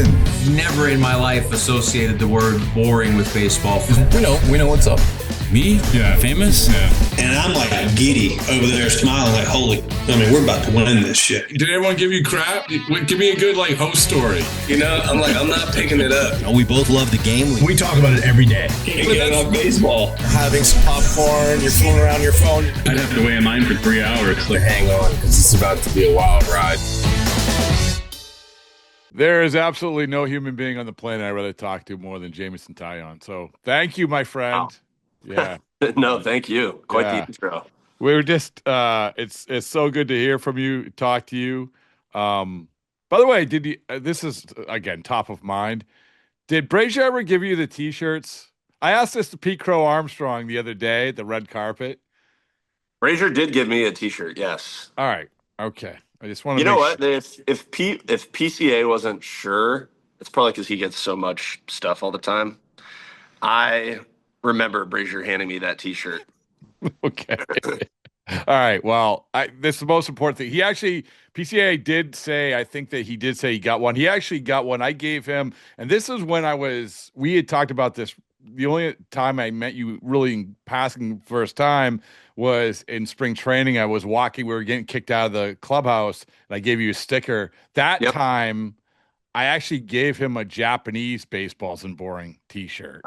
Jameson. Never in my life associated the word boring with baseball. We know what's up. Me? Yeah. Famous? Yeah. And I'm like giddy over there smiling like, we're about to win this shit. Did everyone give you crap? Give me a good host story. I'm not picking it up. We both love the game. We talk about it every day. Get on baseball. Having some popcorn, you're fooling around your phone. I'd have to wait in line for 3 hours. Hang on, because it's about to be a wild ride. There is absolutely no human being on the planet I'd rather talk to more than Jameson Taillon. So thank you, my friend. Wow. Yeah. No, thank you. Quite the intro. We were just it's so good to hear from you, talk to you. By the way, did you this is again top of mind. Did Brazier ever give you the t-shirts? I asked this to Pete Crow Armstrong the other day at the red carpet. Brazier did give me a t-shirt, yes. All right. Okay. I just want to know what? If PCA wasn't sure, it's probably because he gets so much stuff all the time. I remember Brazier handing me that t-shirt. Okay. All right. Well, this is the most important thing. He actually, PCA did say, I think that he did say he got one. He actually got one. I gave him, and this is when we had talked about this. The only time I met you really in passing first time was in spring training. I was walking. We were getting kicked out of the clubhouse, and I gave you a sticker. That time, I actually gave him a Japanese Baseballs and Boring t-shirt.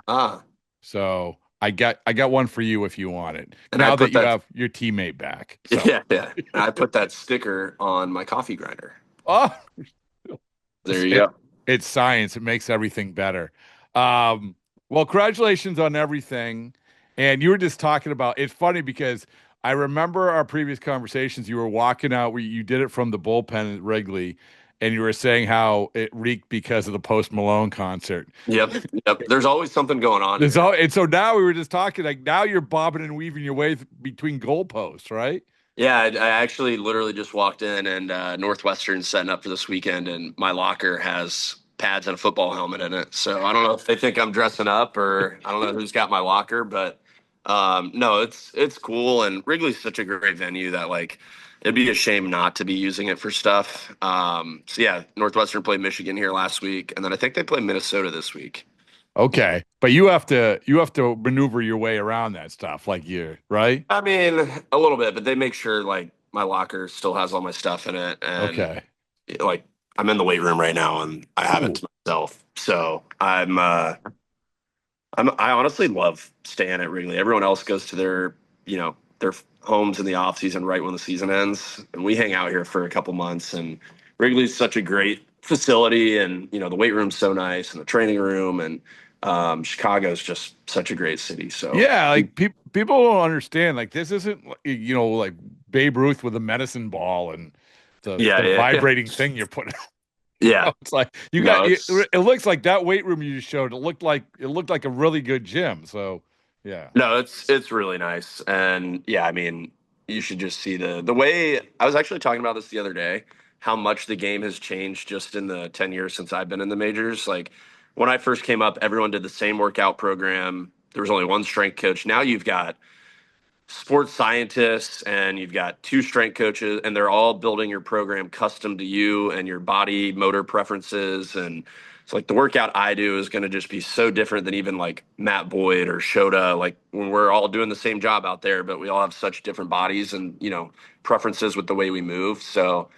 So I got one for you if you want it. And now that you have your teammate back. So. Yeah. I put that sticker on my coffee grinder. Oh, there you go. It's science. It makes everything better. Well, congratulations on everything. And you were just talking about, it's funny because I remember our previous conversations. You were walking out where you did it from the bullpen at Wrigley, and you were saying how it reeked because of the Post Malone concert. Yep. There's always something going on. And so now we were just talking, now you're bobbing and weaving your way between goalposts, right? Yeah, I actually literally just walked in, and Northwestern's setting up for this weekend, and my locker has pads and a football helmet in it. So I don't know if they think I'm dressing up, or I don't know who's got my locker, but no, it's cool. And Wrigley's such a great venue that it'd be a shame not to be using it for stuff. So yeah, Northwestern played Michigan here last week, and then I think they play Minnesota this week. Okay, but you have to maneuver your way around that stuff, right? I mean, a little bit, but they make sure my locker still has all my stuff in it, and okay, I'm in the weight room right now, and I have it to myself. So I honestly love staying at Wrigley. Everyone else goes to their homes in the off season right when the season ends, and we hang out here for a couple months. And Wrigley's such a great facility, and the weight room's so nice, and the training room, and Chicago's just such a great city. So yeah, people don't understand. This isn't like Babe Ruth with a medicine ball and the vibrating thing you're putting. Yeah, it's like it looks like that weight room you just showed. It looked like a really good gym. So yeah, no, it's really nice. And yeah, I mean, you should just see the way. I was actually talking about this the other day, how much the game has changed just in the 10 years since I've been in the majors. When I first came up, everyone did the same workout program. There was only one strength coach. Now you've got sports scientists, and you've got 2 strength coaches, and they're all building your program custom to you and your body motor preferences. And it's the workout I do is going to just be so different than even Matt Boyd or Shota, when we're all doing the same job out there, but we all have such different bodies and, preferences with the way we move. So,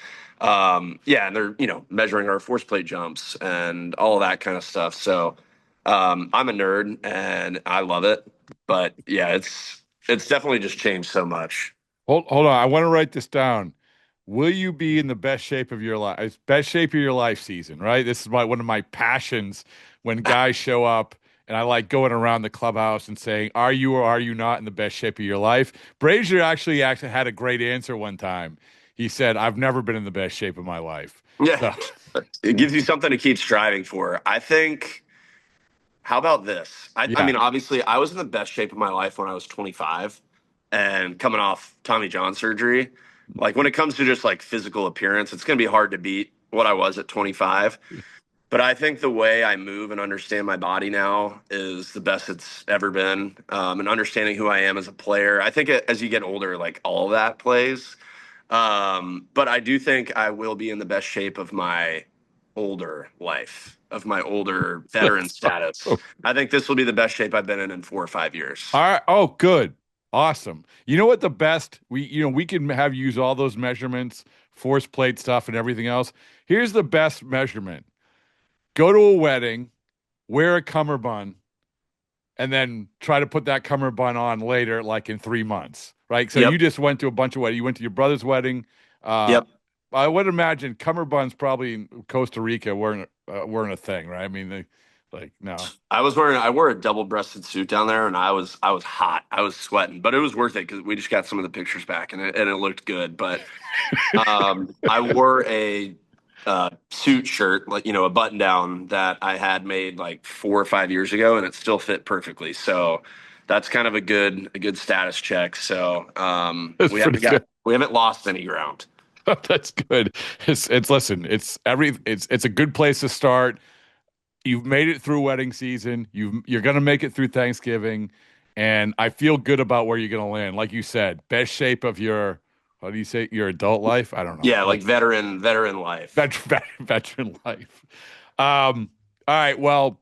and they're, measuring our force plate jumps and all of that kind of stuff. So, I'm a nerd and I love it, but yeah, it's definitely just changed so much. Hold on. I want to write this down. Will you be in the best shape of your life? Best shape of your life season, right? This is one of my passions when guys show up, and I like going around the clubhouse and saying, are you or are you not in the best shape of your life? Brazier actually had a great answer one time. He said, I've never been in the best shape of my life. Yeah. So. It gives you something to keep striving for. I think, how about this? I mean, obviously, I was in the best shape of my life when I was 25 and coming off Tommy John surgery. When it comes to just physical appearance, it's going to be hard to beat what I was at 25. But I think the way I move and understand my body now is the best it's ever been. And understanding who I am as a player, I think as you get older, all of that plays. But I do think I will be in the best shape of my older life, of my older veteran status. I think this will be the best shape I've been in 4 or 5 years. All right. Oh, good. Awesome. You know what the best we can have use all those measurements, force plate stuff and everything else. Here's the best measurement. Go to a wedding, wear a cummerbund, and then try to put that cummerbund on later, like in 3 months, right? So Yep. you just went to a bunch of weddings. You went to your brother's wedding. Yep. I would imagine cummerbunds probably in Costa Rica weren't a thing, right? I mean, no. I wore a double-breasted suit down there, and I was hot. I was sweating, but it was worth it because we just got some of the pictures back, and it looked good. But I wore a suit shirt, like, a button down that I had made like 4 or 5 years ago, and it still fit perfectly. So that's kind of a good status check. So we haven't lost any ground. That's good. It's listen, it's a good place to start. You've made it through wedding season. You're going to make it through Thanksgiving, and I feel good about where you're going to land. Like you said, best shape of your, how do you say, your adult life? I don't know. Yeah, like veteran life. Veteran life. All right. Well,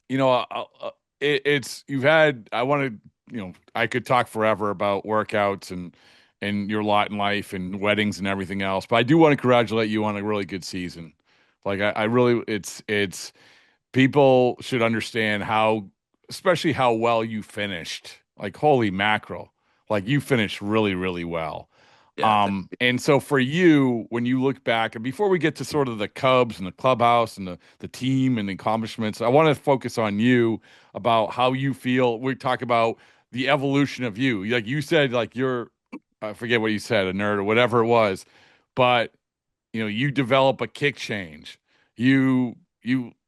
you've had. I want to. I could talk forever about workouts and your lot in life and weddings and everything else, but I do want to congratulate you on a really good season. Like I really, it's people should understand especially how well you finished. Like, holy mackerel, like you finished really, really well. Yeah. And so for you, when you look back, and before we get to sort of the Cubs and the clubhouse and the team and the accomplishments, I want to focus on you about how you feel. We talk about the evolution of you. Like you said, like I forget what you said, a nerd or whatever it was, but you develop a kick change. You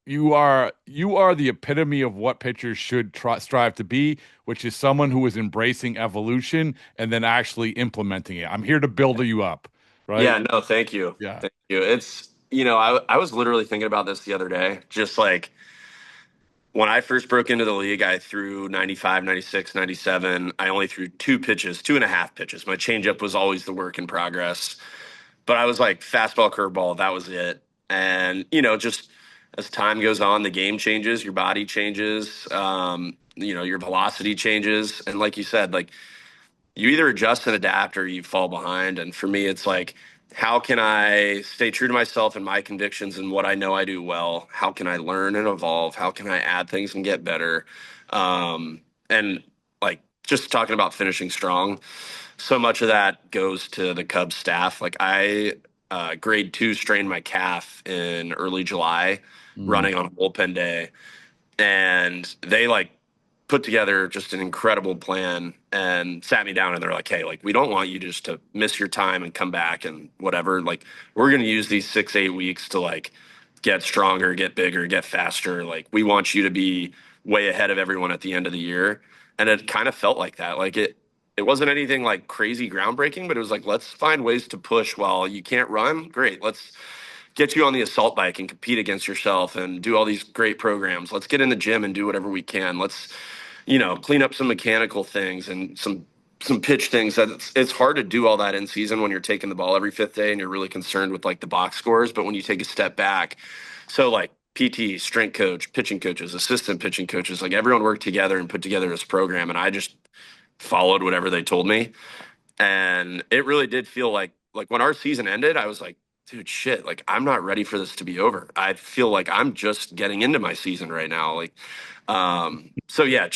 are the epitome of what pitchers should strive to be, which is someone who is embracing evolution and then actually implementing it. I'm here to build you up, right? Yeah, no, thank you. Yeah. Thank you. It's, I was literally thinking about this the other day, just like when I first broke into the league, I threw 95, 96, 97. I only threw 2.5 pitches. My changeup was always the work in progress. But I was like fastball, curveball, that was it. And, just as time goes on, the game changes, your body changes, your velocity changes. And like you said, like you either adjust and adapt or you fall behind. And for me, it's like, how can I stay true to myself and my convictions and what I know I do well? How can I learn and evolve? How can I add things and get better? And like just talking about finishing strong, so much of that goes to the Cubs staff. Like I grade 2 strained my calf in early July running on a bullpen day, and they like put together just an incredible plan and sat me down, and they're like, hey, like we don't want you just to miss your time and come back and whatever. Like we're going to use these 6-8 weeks to like get stronger, get bigger, get faster. Like we want you to be way ahead of everyone at the end of the year. And it kind of felt like that. Like it wasn't anything like crazy groundbreaking, but it was like, let's find ways to push while you can't run. Great. Let's get you on the assault bike and compete against yourself and do all these great programs. Let's get in the gym and do whatever we can. Let's, clean up some mechanical things and some pitch things that it's hard to do all that in season when you're taking the ball every 5th day and you're really concerned with like the box scores. But when you take a step back, so like PT, strength coach, pitching coaches, assistant pitching coaches, like everyone worked together and put together this program. And I just followed whatever they told me. And it really did feel like when our season ended, I was like, dude, shit, like I'm not ready for this to be over. I feel like I'm just getting into my season right now. Like, so yeah,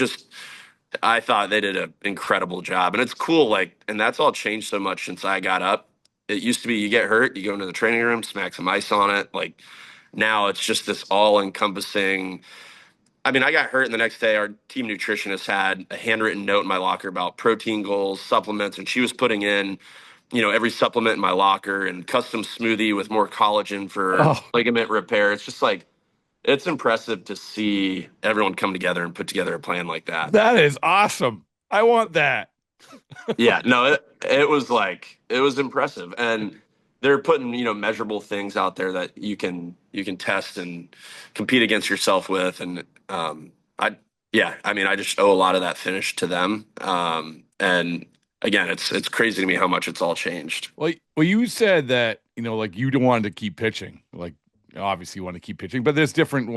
I thought they did an incredible job, and it's cool. Like, and that's all changed so much since I got up. It used to be you get hurt, you go into the training room, smack some ice on it. Like now it's just this all encompassing. I mean, I got hurt, and the next day our team nutritionist had a handwritten note in my locker about protein goals, supplements, and she was putting in, every supplement in my locker and custom smoothie with more collagen for ligament repair. It's just like, it's impressive to see everyone come together and put together a plan like that. That is awesome. I want that. Yeah, no, it was impressive. And they're putting, measurable things out there that you can test and compete against yourself with. And I just owe a lot of that finish to them. And again, it's crazy to me how much it's all changed. Well, you said that, like you wanted to keep pitching. Like obviously want to keep pitching, but there's different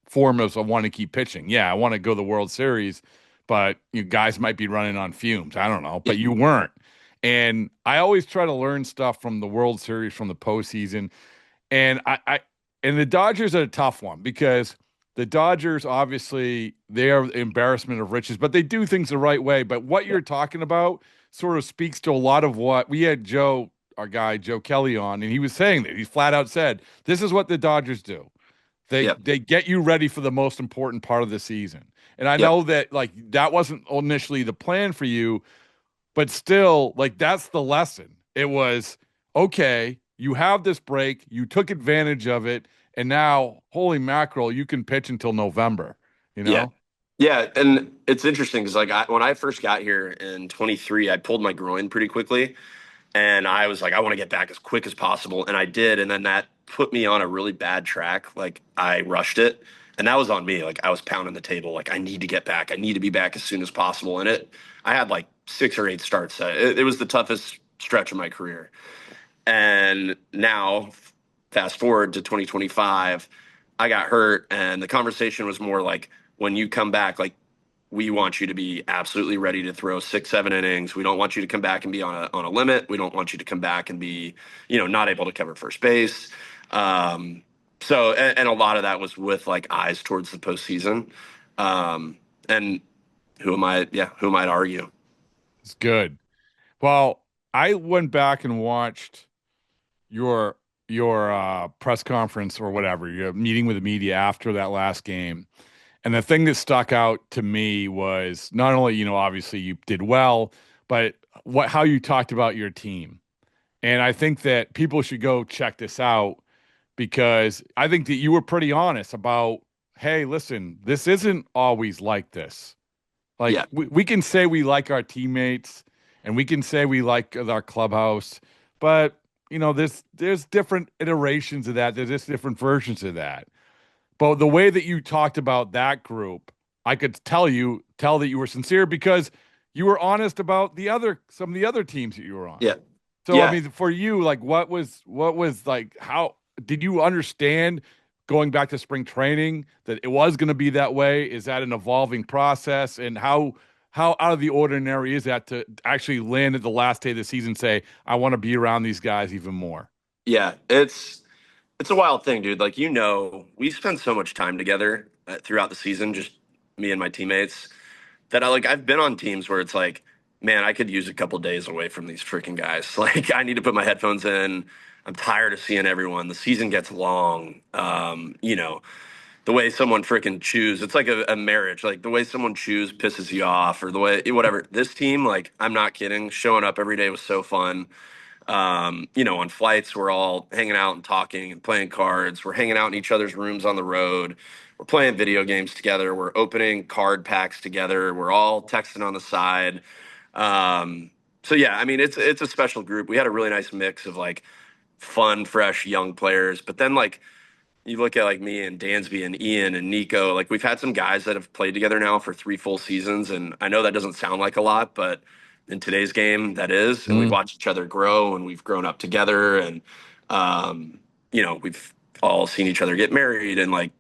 formulas of want to keep pitching. Yeah, I want to go the World Series, but you guys might be running on fumes. I don't know, but you weren't. And I always try to learn stuff from the World Series, from the postseason. And and the Dodgers are a tough one because the Dodgers, obviously, they are embarrassment of riches, but they do things the right way. But what you're talking about sort of speaks to a lot of what we had our guy Joe Kelly on, and he was saying that he flat out said, "This is what the Dodgers do. They get you ready for the most important part of the season." And I know that like that wasn't initially the plan for you, but still, like that's the lesson. It was okay. You have this break. You took advantage of it. And now, holy mackerel, you can pitch until November, you know? Yeah. And it's interesting because, like, when I first got here in 23, I pulled my groin pretty quickly. And I was like, I want to get back as quick as possible. And I did. And then that put me on a really bad track. Like, I rushed it. And that was on me. Like, I was pounding the table. Like, I need to get back. I need to be back as soon as possible. And I had like 6 or 8 starts. It was the toughest stretch of my career. And now, fast forward to 2025, I got hurt, and the conversation was more like, when you come back, like, we want you to be absolutely ready to throw 6, 7 innings. We don't want you to come back and be on a limit. We don't want you to come back and be, not able to cover first base. So, and a lot of that was with like eyes towards the postseason. And who am I? Yeah, who am I to argue? It's good. Well, I went back and watched your press conference or whatever, your meeting with the media after that last game. And the thing that stuck out to me was not only, obviously you did well, but how you talked about your team. And I think that people should go check this out because I think that you were pretty honest about, hey, listen, this isn't always like this. Like we can say we like our teammates and we can say we like our clubhouse, but there's different iterations of that. There's just different versions of that. But the way that you talked about that group, I could tell that you were sincere because you were honest about some of the other teams that you were on. Yeah. So I mean, for you, like, what was like? How did you understand going back to spring training that it was going to be that way? Is that an evolving process? And how out of the ordinary is that to actually land at the last day of the season and say, I want to be around these guys even more? Yeah, it's a wild thing, dude. Like, we spend so much time together throughout the season, just me and my teammates, that I've been on teams where it's like, man, I could use a couple days away from these freaking guys. Like, I need to put my headphones in. I'm tired of seeing everyone. The season gets long. The way someone freaking chews, it's like a marriage. Like, the way someone chews pisses you off, or the way, whatever. This team, like, I'm not kidding. Showing up every day was so fun. On flights, we're all hanging out and talking and playing cards. We're hanging out in each other's rooms on the road. We're playing video games together. We're opening card packs together. We're all texting on the side. So yeah, I mean, it's a special group. We had a really nice mix of like fun, fresh, young players, but then like, you look at like me and Dansby and Ian and Nico, like we've had some guys that have played together now for 3 full seasons. And I know that doesn't sound like a lot, but in today's game, that is. And we've watched each other grow and we've grown up together. And, we've all seen each other get married. And like,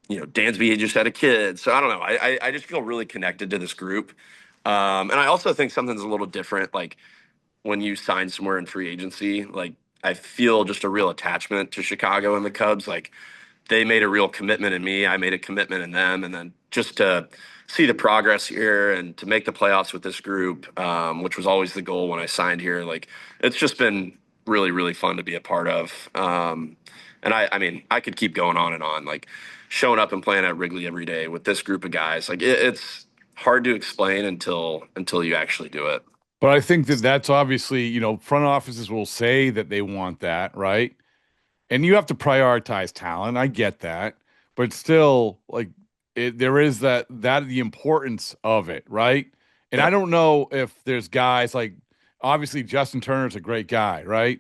Dansby just had a kid. So I don't know. I just feel really connected to this group. And I also think something's a little different. Like when you sign somewhere in free agency, like I feel just a real attachment to Chicago and the Cubs. Like they made a real commitment in me. I made a commitment in them. And then just to see the progress here and to make the playoffs with this group, which was always the goal when I signed here. Like it's just been really, really fun to be a part of. And I mean, I could keep going on and on, like showing up and playing at Wrigley every day with this group of guys. Like it's hard to explain until you actually do it. But I think that's obviously, front offices will say that they want that, right? And you have to prioritize talent. I get that. But still, like, there is that the importance of it, right? And I don't know if there's guys like, obviously, Justin Turner's a great guy, right?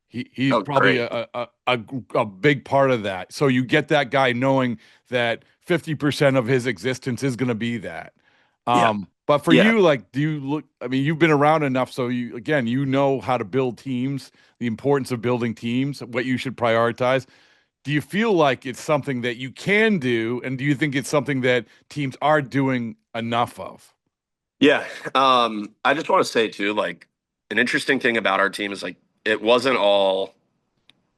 He's probably a big part of that. So you get that guy knowing that 50% of his existence is going to be that. But for you, like, do you look? I mean, you've been around enough, so you know how to build teams, the importance of building teams, what you should prioritize. do you feel like it's something that you can do, and do you think it's something that teams are doing enough of? Yeah. I just want to say too, like an interesting thing about our team is like it wasn't all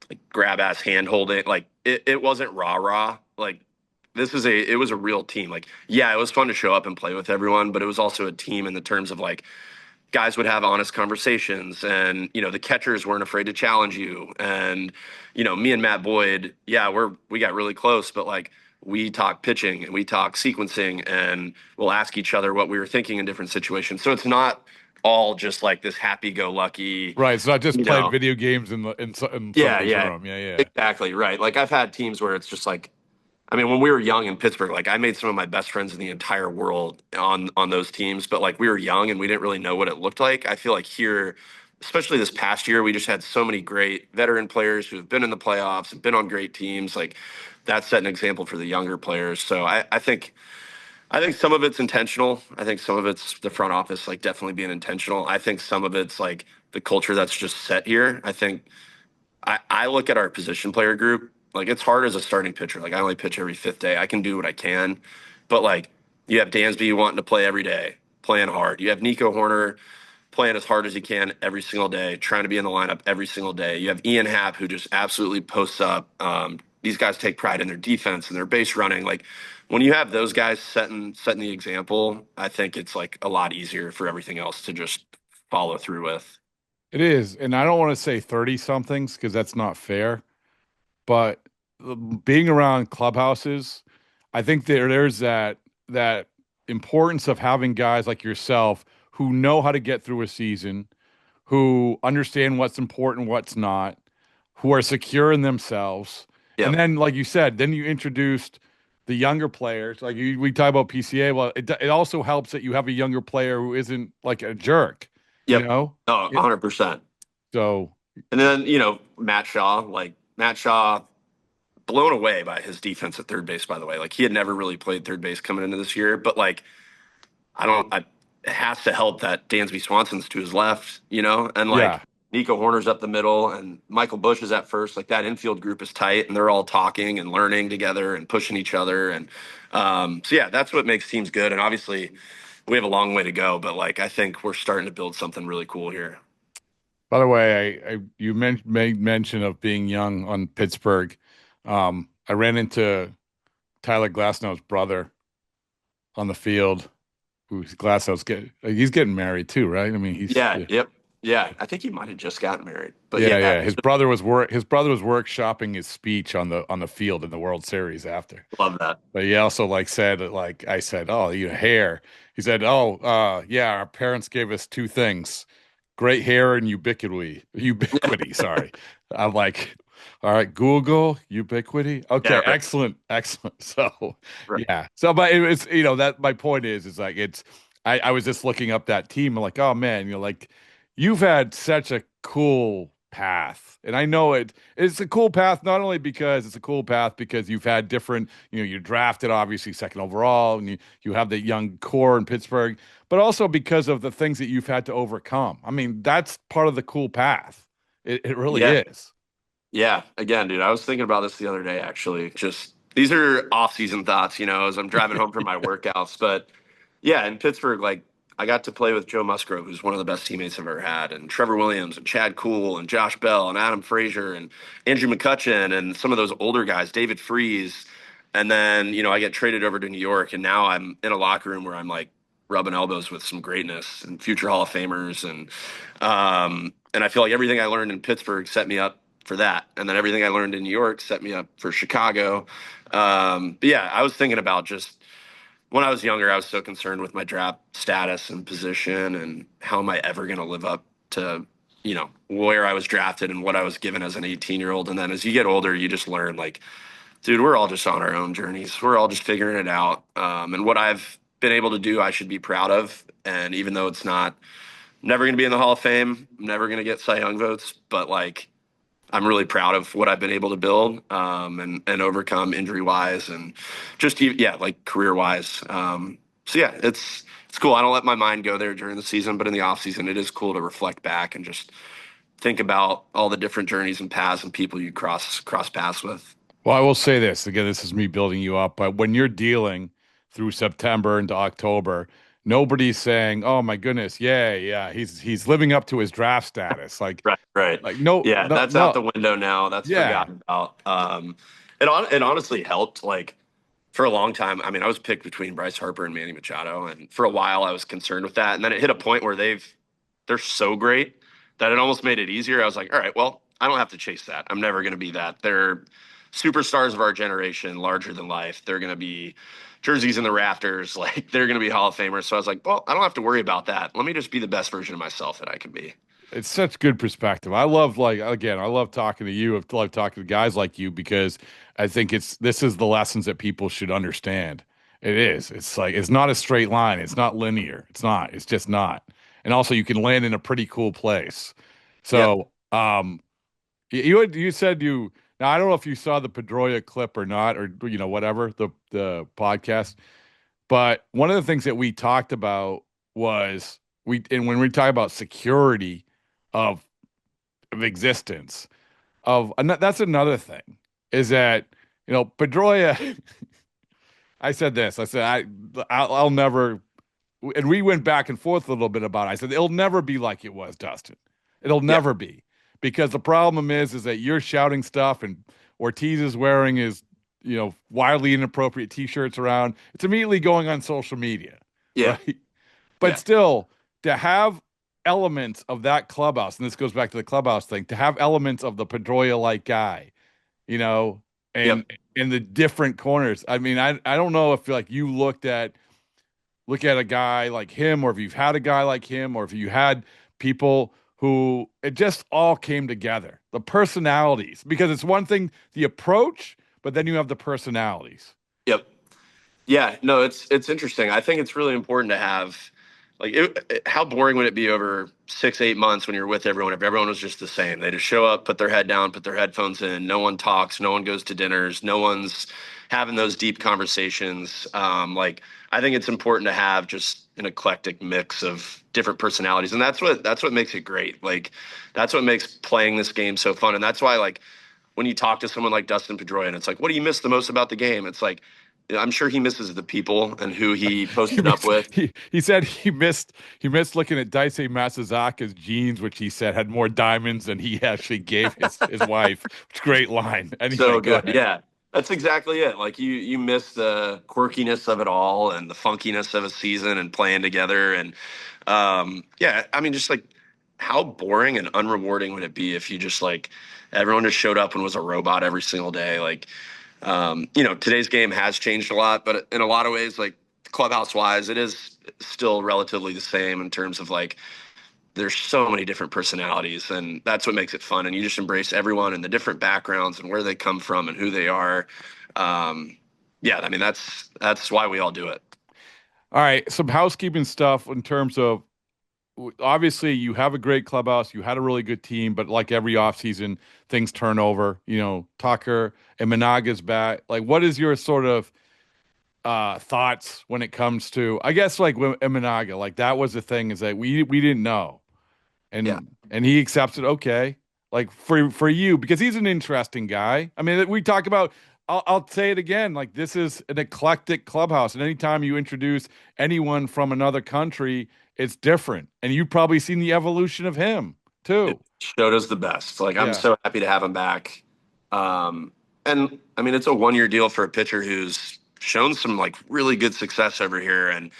like grab ass hand holding. Like it wasn't rah rah. Like it was a real team. Like, yeah, it was fun to show up and play with everyone, but it was also a team in the terms of like guys would have honest conversations and the catchers weren't afraid to challenge you. And me and Matt Boyd, yeah, we got really close, but like we talk pitching and we talk sequencing and we'll ask each other what we were thinking in different situations. So it's not all just like this happy go lucky, Right. It's not just you playing know. video games in Yeah, somebody's yeah, room. Yeah, yeah. exactly right. Like I've had teams where it's just like, I mean, when we were young in Pittsburgh, like I made some of my best friends in the entire world on those teams, but like we were young and we didn't really know what it looked like. I feel like here, especially this past year, we just had so many great veteran players who have been in the playoffs and been on great teams. Like that set an example for the younger players. So I think some of it's intentional. I think some of it's the front office, like definitely being intentional. I think some of it's like the culture that's just set here. I think I look at our position player group, like it's hard as a starting pitcher. Like I only pitch every fifth day. I can do what I can. But like you have Dansby wanting to play every day, playing hard. You have Nico Horner playing as hard as he can every single day, trying to be in the lineup every single day. You have Ian Happ who just absolutely posts up. These guys take pride in their defense and their base running. Like when you have those guys setting the example, I think it's like a lot easier for everything else to just follow through with. It is. And I don't want to say 30 somethings because that's not fair, but being around clubhouses, I think there's that importance of having guys like yourself who know how to get through a season, who understand what's important, what's not, who are secure in themselves. And Yep. then, like you said, then you introduced the younger players. Like we talk about PCA. Well, it also helps that you have a younger player who isn't like a jerk, you Yep. know? Oh, 100%. So And then, Matt Shaw, blown away by his defense at third base, by the way. Like, he had never really played third base coming into this year, but like, it has to help that Dansby Swanson's to his left, and like yeah. Nico Horner's up the middle and Michael Bush is at first. Like, that infield group is tight and they're all talking and learning together and pushing each other. And so, yeah, that's what makes teams good. And obviously, we have a long way to go, but like, I think we're starting to build something really cool here. By the way, you made mention of being young on Pittsburgh. I ran into Tyler Glasnow's brother on the field. Who's he's getting married too, right? I mean, Yeah, yep. Yeah, I think he might have just gotten married. But yeah. His brother was workshopping his speech on the field in the World Series after. Love that. But he also said, I said, oh, you hair. He said, oh, yeah, our parents gave us two things: great hair and ubiquity. Sorry. I'm like, all right, Google ubiquity. Okay, Yeah, right. excellent. So Right. yeah. So but it's that my point is like I was just looking up that team and like, oh man, like you've had such a cool path. And I know it's a cool path, not only because it's a cool path because you've had different, you're drafted obviously second overall and you have the young core in Pittsburgh, but also because of the things that you've had to overcome. I mean, that's part of the cool path. It really is. Yeah. Again, dude, I was thinking about this the other day, actually. Just these are off-season thoughts, as I'm driving home from my workouts. But yeah, in Pittsburgh, like I got to play with Joe Musgrove, who's one of the best teammates I've ever had, and Trevor Williams and Chad Kuhl and Josh Bell and Adam Frazier and Andrew McCutcheon and some of those older guys, David Freese. And then, I get traded over to New York, and now I'm in a locker room where I'm like rubbing elbows with some greatness and future Hall of Famers. And I feel like everything I learned in Pittsburgh set me up for that. And then everything I learned in New York set me up for Chicago. But yeah, I was thinking about just when I was younger, I was so concerned with my draft status and position and how am I ever going to live up to, where I was drafted and what I was given as an 18-year-old. And then as you get older, you just learn like, dude, we're all just on our own journeys. We're all just figuring it out. And what I've been able to do, I should be proud of. And even though it's not never going to be in the Hall of Fame, I'm never going to get Cy Young votes, but like, I'm really proud of what I've been able to build and overcome injury wise and just like career wise. So yeah, it's cool. I don't let my mind go there during the season, but in the off season, it is cool to reflect back and just think about all the different journeys and paths and people you cross paths with. Well, I will say this again. This is me building you up, but when you're dealing through September into October, nobody's saying, "Oh my goodness, yeah, he's living up to his draft status." Right, right. No, Yeah, no, that's out no, the window now. That's yeah. forgotten about. It honestly helped. Like for a long time, I mean, I was picked between Bryce Harper and Manny Machado, and for a while I was concerned with that. And then it hit a point where they're so great that it almost made it easier. I was like, all right, well, I don't have to chase that. I'm never going to be that. They're superstars of our generation, larger than life. They're going to be jerseys in the rafters, like they're going to be Hall of Famers. So I was like, well, I don't have to worry about that. Let me just be the best version of myself that I can be. It's such good perspective. I love I love talking to you. I love talking to guys like you because I think this is the lessons that people should understand. It is. It's like it's not a straight line. It's not linear. It's not. It's just not. And also you can land in a pretty cool place. Yep. So you said you now I don't know if you saw the Pedroia clip or not, or whatever, the podcast. But one of the things that we talked about was when we talk about security of existence that's another thing is that Pedroia I said this I said I'll never, and we went back and forth a little bit about it. I said it'll never be like it was, Dustin. It'll Yep. never be, because the problem is that you're shouting stuff and Ortiz is wearing his wildly inappropriate t-shirts around. It's immediately going on social media. Yeah. Right. But Yeah. still, to have elements of that clubhouse, and this goes back to the clubhouse thing, to have elements of the Pedroia like guy, and Yep. in the different corners. I mean, I don't know if like you look at a guy like him, or if you've had a guy like him, or if you had people who it just all came together. The personalities, because it's one thing, the approach, but then you have the personalities. Yep. Yeah, no, it's interesting. I think it's really important to have how boring would it be over 6, 8 months when you're with everyone if everyone was just the same? They just show up, put their head down, put their headphones in. No one talks. No one goes to dinners. No one's having those deep conversations. I think it's important to have just an eclectic mix of different personalities, and that's what makes it great. Like that's what makes playing this game so fun, and that's why when you talk to someone like Dustin Pedroia, and it's like, what do you miss the most about the game? It's like, I'm sure he misses the people and who he posted up with. He said he missed looking at Daisei Masazaka's jeans, which he said had more diamonds than he actually gave his wife. Great line. Anyway, So go good. ahead. Yeah. That's exactly it. Like you miss the quirkiness of it all and the funkiness of a season and playing together. And yeah, I mean, just like how boring and unrewarding would it be if you just everyone just showed up and was a robot every single day? Today's game has changed a lot, but in a lot of ways, like clubhouse wise, it is still relatively the same in terms of there's so many different personalities, and that's what makes it fun. And you just embrace everyone and the different backgrounds and where they come from and who they are. Yeah, I mean, that's why we all do it. All right, some housekeeping stuff in terms of, obviously you have a great clubhouse, you had a really good team, but like every offseason, things turn over. Tucker and Managa's back. Like, what is your sort of thoughts when it comes to, I guess, like with Managa, like that was the thing, is that we didn't know, and Yeah. and he accepts it. Okay, like for you, because he's an interesting guy. I mean, we talk about. I'll say it again. Like, this is an eclectic clubhouse, and anytime you introduce anyone from another country, it's different. And you've probably seen the evolution of him too. Shoda's the best. Yeah. I'm so happy to have him back. And I mean, it's a 1-year deal for a pitcher who's shown some really good success over here. And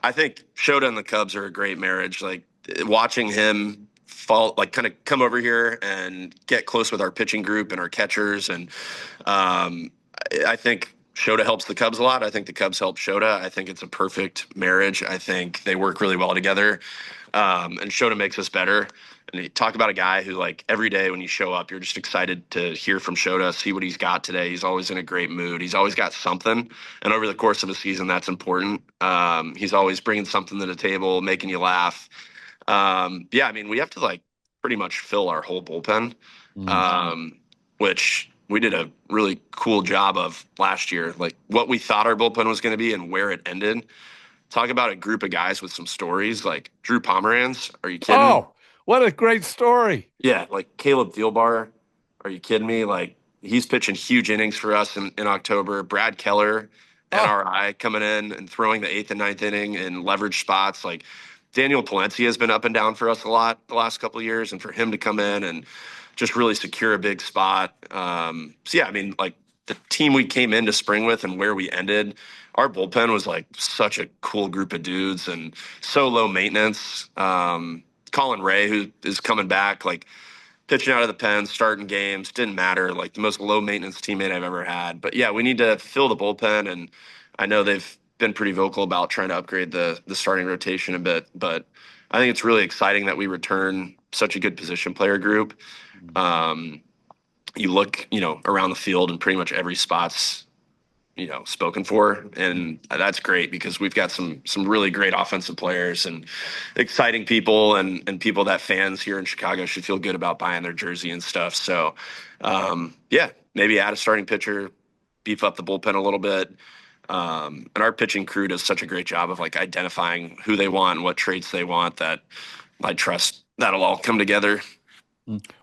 I think Shoda and the Cubs are a great marriage. Like watching him kind of come over here and get close with our pitching group and our catchers. And I think Shoda helps the Cubs a lot. I think the Cubs help Shoda. I think it's a perfect marriage. I think they work really well together. And Shoda makes us better. And you talk about a guy who every day when you show up, you're just excited to hear from Shoda, see what he's got today. He's always in a great mood. He's always got something. And over the course of a season, that's important. He's always bringing something to the table, making you laugh. Yeah, I mean, we have to pretty much fill our whole bullpen, which we did a really cool job of last year. Like what we thought our bullpen was going to be and where it ended. Talk about a group of guys with some stories, like Drew Pomeranz. Are you kidding? Oh, what a great story. Yeah, like Caleb Thielbar. Are you kidding me? He's pitching huge innings for us in October. Brad Keller, NRI, coming in and throwing the 8th and ninth inning in leverage spots. Like Daniel Palencia has been up and down for us a lot the last couple of years, and for him to come in and just really secure a big spot. So yeah, I mean, like the team we came into spring with and where we ended, our bullpen was like such a cool group of dudes and so low maintenance. Colin Ray, who is coming back, like pitching out of the pen, starting games, didn't matter. Like the most low maintenance teammate I've ever had. But yeah, we need to fill the bullpen, and I know they've been pretty vocal about trying to upgrade the starting rotation a bit. But I think it's really exciting that we return such a good position player group. You look, around the field, and pretty much every spot's spoken for, and that's great because we've got some really great offensive players and exciting people and people that fans here in Chicago should feel good about buying their jersey and stuff. So yeah, maybe add a starting pitcher, beef up the bullpen a little bit. And our pitching crew does such a great job of like identifying who they want and what traits they want that I trust that'll all come together.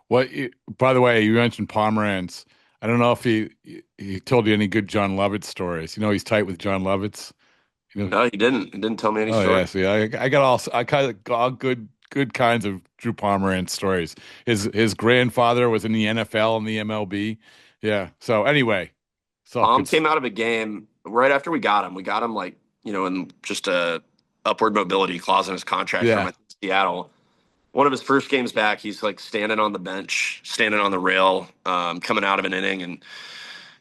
By the way, you mentioned Pomeranz. I don't know if he told you any good John Lovitz stories. He's tight with John Lovitz. No, he didn't. He didn't tell me any stories. Yeah, see, I kind of got good kinds of Drew Pomeranz stories. His grandfather was in the NFL and the MLB. Yeah. So anyway, came out of a game right after we got him. We got him like in just a upward mobility clause in his contract from Seattle. One of his first games back, he's like standing on the bench, standing on the rail, coming out of an inning, and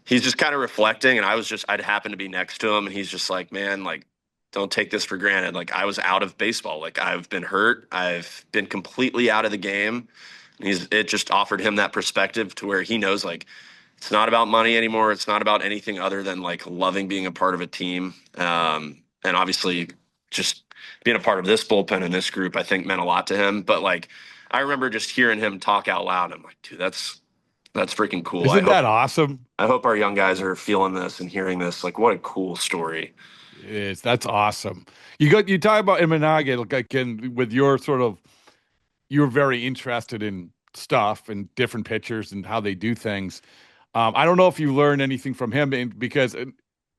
he's just kind of reflecting. And I'd happen to be next to him, and he's just like, man, like, don't take this for granted. Like, I was out of baseball. Like, I've been hurt. I've been completely out of the game. It just offered him that perspective to where he knows, like, it's not about money anymore. It's not about anything other than like loving being a part of a team. And obviously just being a part of this bullpen and this group, I think meant a lot to him. But like, I remember just hearing him talk out loud. I'm like, dude, that's freaking cool. Isn't that awesome? I hope our young guys are feeling this and hearing this. Like, what a cool story. It is. That's awesome. You talk about Imanaga, like again, with your you're very interested in stuff and different pitchers and how they do things. I don't know if you learned anything from him because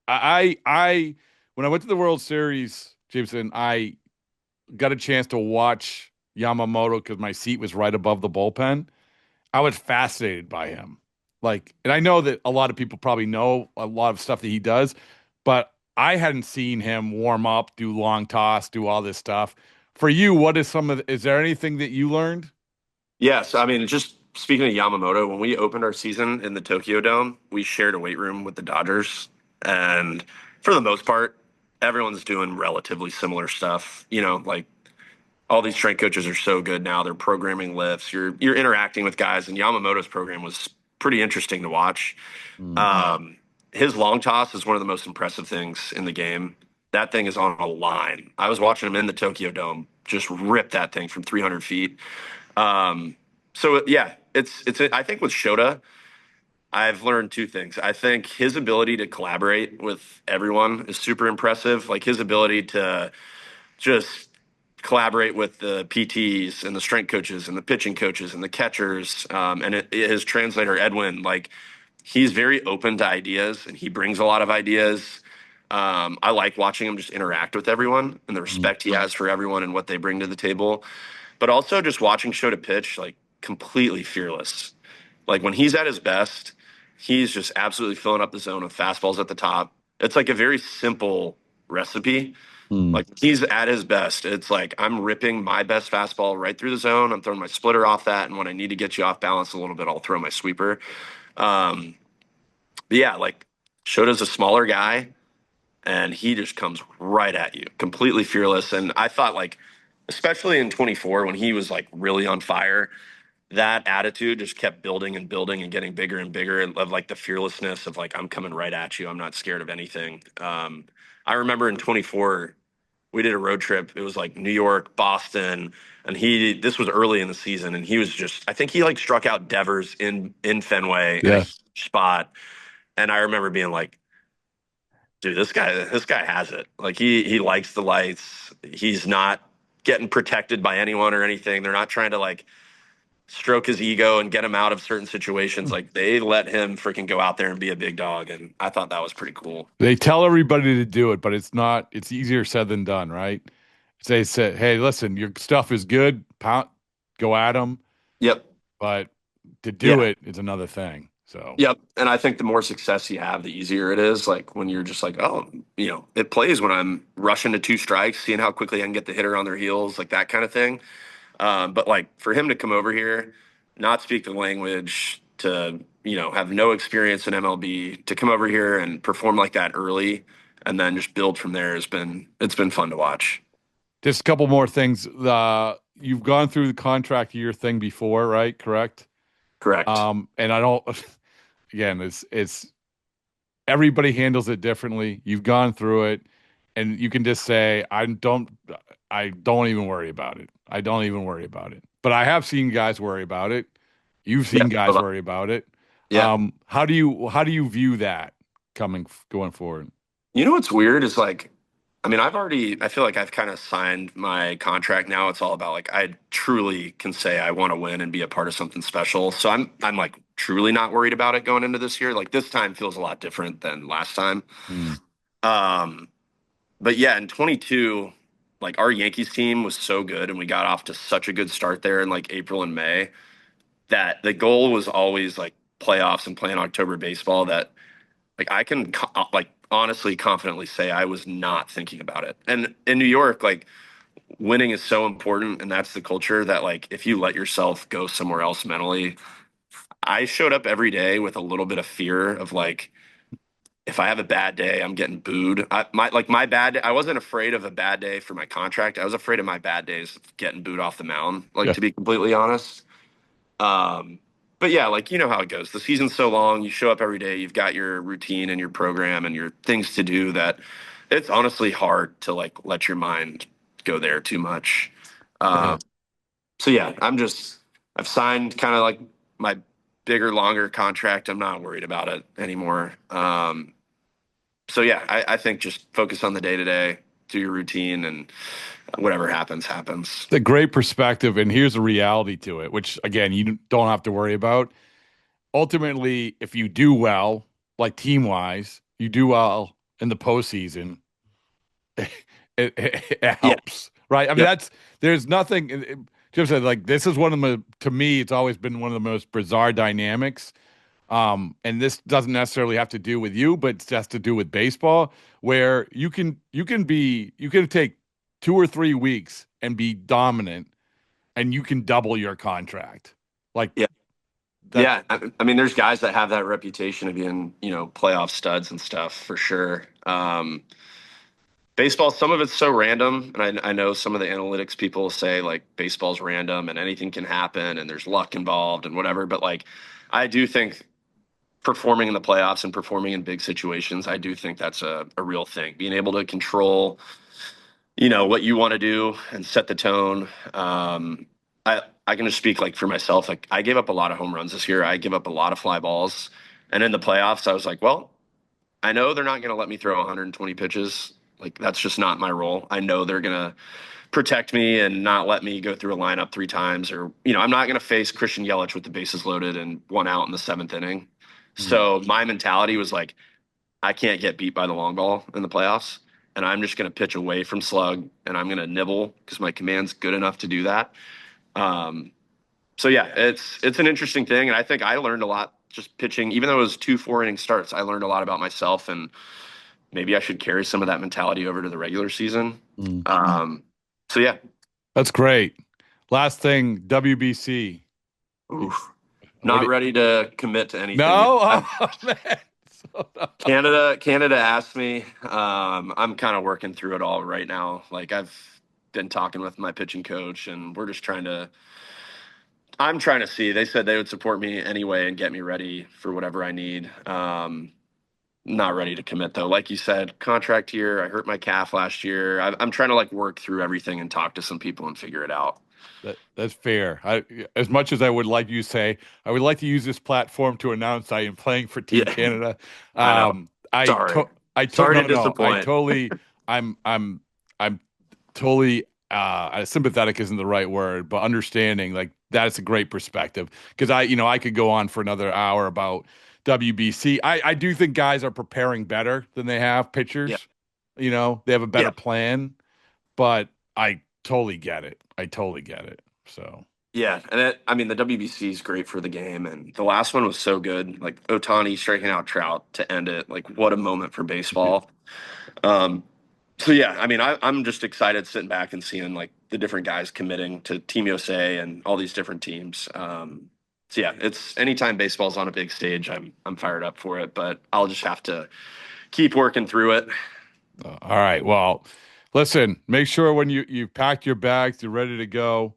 I when I went to the World Series, Jameson, I got a chance to watch Yamamoto because my seat was right above the bullpen. I was fascinated by him. Like, and I know that a lot of people probably know a lot of stuff that he does, but I hadn't seen him warm up, do long toss, do all this stuff. For you, is there anything that you learned? Yes. I mean, just speaking of Yamamoto, when we opened our season in the Tokyo Dome, we shared a weight room with the Dodgers. And for the most part, everyone's doing relatively similar stuff. Like all these strength coaches are so good now. They're programming lifts. You're interacting with guys, and Yamamoto's program was pretty interesting to watch. His long toss is one of the most impressive things in the game. That thing is on a line. I was watching him in the Tokyo Dome just rip that thing from 300 feet. So yeah, I think with Shota, I've learned two things. I think his ability to collaborate with everyone is super impressive. Like his ability to just collaborate with the PTs and the strength coaches and the pitching coaches and the catchers, and his translator Edwin. Like he's very open to ideas and he brings a lot of ideas. I like watching him just interact with everyone and the respect he has for everyone and what they bring to the table. But also just watching Shota pitch, like completely fearless. Like when he's at his best, he's just absolutely filling up the zone with fastballs at the top. It's like a very simple recipe. Like he's at his best. It's like I'm ripping my best fastball right through the zone. I'm throwing my splitter off that. And when I need to get you off balance a little bit, I'll throw my sweeper. But yeah, like Shota's a smaller guy and he just comes right at you, completely fearless. And I thought like, especially in 24 when he was like really on fire, that attitude just kept building and building and getting bigger and bigger, and of like the fearlessness of like, I'm coming right at you. I'm not scared of anything. I remember in 24, we did a road trip. It was like New York, Boston, and this was early in the season, and he was I think he like struck out Devers in Fenway in a spot. And I remember being like, dude, this guy has it. Like he likes the lights. He's not getting protected by anyone or anything. They're not trying to like stroke his ego and get him out of certain situations. Like they let him freaking go out there and be a big dog, and I thought that was pretty cool. They tell everybody to do it, but it's not. It's easier said than done, right? They say, "Hey, listen, your stuff is good. Pound, go at them." Yep. But to do Yeah. it is another thing. So Yep. And I think the more success you have, the easier it is. Like when you're just like, oh, it plays when I'm rushing to two strikes, seeing how quickly I can get the hitter on their heels, like that kind of thing. But like for him to come over here, not speak the language, to have no experience in MLB, to come over here and perform like that early, and then just build from there it's been fun to watch. just a couple more things. You've gone through the contract year thing before, right? Correct. Correct. And I don't. Again, it's everybody handles it differently. You've gone through it, and you can just say, I don't even worry about it. I don't even worry about it. But I have seen guys worry about it. You've seen guys worry about it. Yeah. How do you view that going forward? You know what's weird is like, I mean, I feel like I've kind of signed my contract now. It's all about like, I truly can say I want to win and be a part of something special. So I'm like truly not worried about it going into this year. Like this time feels a lot different than last time. Um, but yeah, in 22, like our Yankees team was so good and we got off to such a good start there in like April and May that the goal was always like playoffs and playing October baseball, that like I can like honestly confidently say I was not thinking about it. And in New York, like winning is so important and that's the culture that like if you let yourself go somewhere else mentally, I showed up every day with a little bit of fear of like, if I have a bad day, I'm getting booed. I wasn't afraid of a bad day for my contract. I was afraid of my bad days of getting booed off the mound, like to be completely honest. But yeah, like you know how it goes. The season's so long, you show up every day, you've got your routine and your program and your things to do, that it's honestly hard to like let your mind go there too much. So yeah, I've signed kind of like my bigger, longer contract. I'm not worried about it anymore. So yeah, I think just focus on the day to day, do your routine, and whatever happens, happens. It's a great perspective, and here's a reality to it, which again you don't have to worry about. Ultimately, if you do well, like team wise, you do well in the postseason, it helps, right? I mean, there's nothing. Jim said, like, this is one of the, to me, it's always been one of the most bizarre dynamics. And this doesn't necessarily have to do with you, but it has to do with baseball, where you can take 2 or 3 weeks and be dominant, and you can double your contract. Like, yeah. I mean, there's guys that have that reputation of being, playoff studs and stuff for sure. Baseball, some of it's so random, and I know some of the analytics people say like baseball's random and anything can happen and there's luck involved and whatever. But like, I do think performing in the playoffs and performing in big situations, I do think that's a real thing. Being able to control, what you want to do and set the tone. I can just speak like for myself. Like I gave up a lot of home runs this year. I give up a lot of fly balls, and in the playoffs, I was like, well, I know they're not going to let me throw 120 pitches. Like that's just not my role. I know they're going to protect me and not let me go through a lineup 3 times, or I'm not going to face Christian Yelich with the bases loaded and 1 out in the 7th inning. So my mentality was like, I can't get beat by the long ball in the playoffs, and I'm just going to pitch away from slug and I'm going to nibble because my command's good enough to do that. So yeah, it's an interesting thing, and I think I learned a lot just pitching. Even though it was 2 4-inning starts, I learned a lot about myself, and maybe I should carry some of that mentality over to the regular season. So yeah, that's great. Last thing, WBC. Oof. Not ready to commit to anything. No, oh, man. Canada asked me. I'm kind of working through it all right now. Like I've been talking with my pitching coach, and we're just I'm trying to see. They said they would support me anyway and get me ready for whatever I need. Not ready to commit though. Like you said, contract year. I hurt my calf last year. I'm trying to like work through everything and talk to some people and figure it out. That's fair. As much as I would like you to say, I would like to use this platform to announce I am playing for Team Canada. Sorry. Sorry to disappoint. I'm totally sympathetic isn't the right word, but understanding, like that's a great perspective. Because I could go on for another hour about WBC. I do think guys are preparing better than they have, Yeah. pitchers. They have a better plan, but I totally get it. I totally get it. So Yeah, and the WBC is great for the game, and the last one was so good. Like Otani striking out Trout to end it. Like what a moment for baseball. So yeah, I'm just excited sitting back and seeing like the different guys committing to Team USA and all these different teams. So yeah, it's anytime baseball's on a big stage, I'm fired up for it. But I'll just have to keep working through it. all right. Well, listen, make sure when you pack your bags, you're ready to go.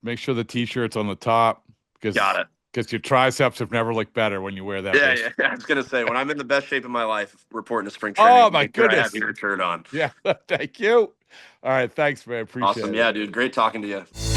Make sure the t-shirt's on the top Got it. because your triceps have never looked better when you wear that. Yeah. I was gonna say when I'm in the best shape of my life, reporting to spring training. Oh my make sure I goodness! have your shirt on. Yeah, thank you. All right, thanks, man. Appreciate it. Awesome. Yeah, dude. Great talking to you.